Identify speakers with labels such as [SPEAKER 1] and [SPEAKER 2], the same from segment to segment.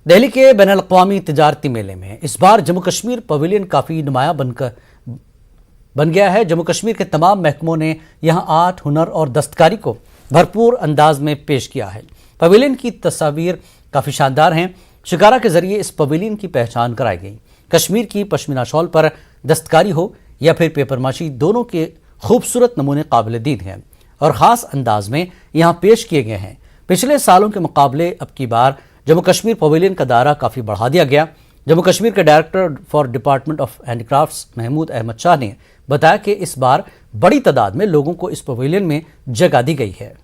[SPEAKER 1] दिल्ली के बैनुल-अक़वामी तिजारती मेले में इस बार जम्मू कश्मीर पवेलियन काफ़ी नुमाया बन गया है। जम्मू कश्मीर के तमाम महकमों ने यहाँ आर्ट, हुनर और दस्तकारी को भरपूर अंदाज में पेश किया है। पवेलियन की तस्वीर काफ़ी शानदार हैं। शिकारा के जरिए इस पवेलियन की पहचान कराई गई। कश्मीर की पश्मीना शॉल पर दस्तकारी हो या फिर पेपरमाशी, दोनों के खूबसूरत नमूने काबिल दीद हैं और ख़ास अंदाज में यहाँ पेश किए गए हैं। पिछले सालों के मुकाबले अब की बार जम्मू कश्मीर पवेलियन का दायरा काफ़ी बढ़ा दिया गया। जम्मू कश्मीर के director for department of handicrafts Mahmood Ahmad Shah ने बताया कि इस बार बड़ी तादाद में लोगों को इस पवेलियन में जगह दी गई है।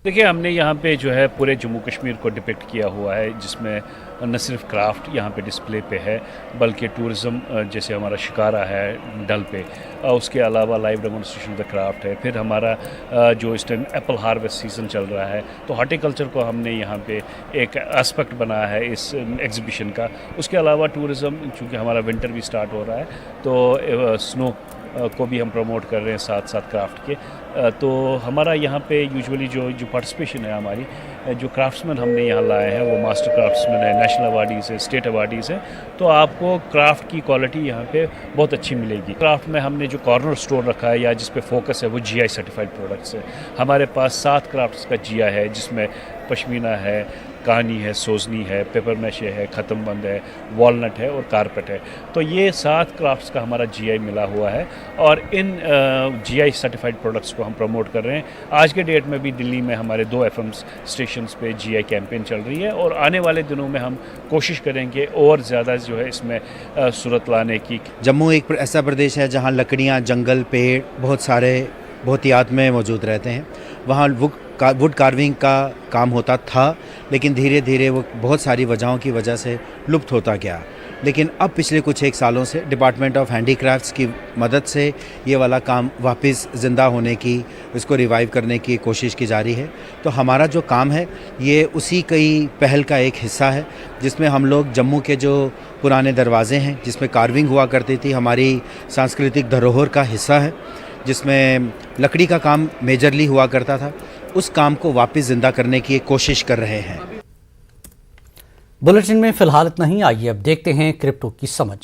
[SPEAKER 2] देखिए, हमने यहाँ पे जो है पूरे जम्मू कश्मीर को डिपिक्ट किया हुआ है, जिसमें न सिर्फ क्राफ्ट यहाँ पे डिस्प्ले पे है बल्कि टूरिज़्म, जैसे हमारा शिकारा है डल पे, उसके अलावा लाइव डेमोन्स्ट्रेशन द क्राफ्ट है। फिर हमारा जो इस टाइम एप्पल हार्वेस्ट सीज़न चल रहा है, तो हॉर्टिकल्चर को हमने यहाँ पे एक एस्पेक्ट बनाया है इस एग्ज़िबिशन का। उसके अलावा टूरिज़्म, चूँकि हमारा विंटर भी स्टार्ट हो रहा है, तो स्नो को भी हम प्रमोट कर रहे हैं साथ साथ क्राफ्ट के। तो हमारा यहाँ पे यूजुअली जो पार्टिसिपेशन है, हमारी जो क्राफ्ट्समैन हमने यहाँ लाए हैं वो मास्टर क्राफ्ट्समैन है, नेशनल अवार्डीज़ है, स्टेट अवार्डीज़ है। तो आपको क्राफ्ट की क्वालिटी यहाँ पे बहुत अच्छी मिलेगी। क्राफ्ट में हमने जो कॉर्नर स्टोर रखा है या जिस पे फोकस है वो GI सर्टिफाइड प्रोडक्ट्स है। हमारे पास 7 क्राफ्ट्स का GI है, जिसमें पश्मीना है, कहानी है, सोजनी है, पेपर मैशे है, ख़त्म बंद है, वॉलनट है और कारपेट है। तो ये 7 क्राफ्ट्स का हमारा GI मिला हुआ है और इन GI सर्टिफाइड प्रोडक्ट्स को हम प्रमोट कर रहे हैं। आज के डेट में भी दिल्ली में हमारे 2 FM स्टेशंस पे GI कैंपेन चल रही है और आने वाले दिनों में हम कोशिश करेंगे और ज़्यादा जो है इसमें सूरत लाने की।
[SPEAKER 3] जम्मू एक ऐसा प्रदेश है जहाँ लकड़ियाँ, जंगल, पेड़ बहुत याद में मौजूद रहते हैं। वहाँ वुड कार्विंग का काम होता था, लेकिन धीरे धीरे वो बहुत सारी वजहों की वजह से लुप्त होता गया। लेकिन अब पिछले कुछ 1 सालों से डिपार्टमेंट ऑफ हैंडीक्राफ्ट्स की मदद से ये वाला काम वापस ज़िंदा होने की, इसको रिवाइव करने की कोशिश की जा रही है। तो हमारा जो काम है ये उसी कई पहल का एक हिस्सा है, जिसमें हम लोग जम्मू के जो पुराने दरवाज़े हैं जिसमें कार्विंग हुआ करती थी, हमारी सांस्कृतिक धरोहर का हिस्सा है, जिसमें लकड़ी का काम मेजरली हुआ करता था, उस काम को वापस जिंदा करने की एक कोशिश कर रहे हैं।
[SPEAKER 1] बुलेटिन में फिलहाल इतना ही। आइए अब देखते हैं क्रिप्टो की समझ।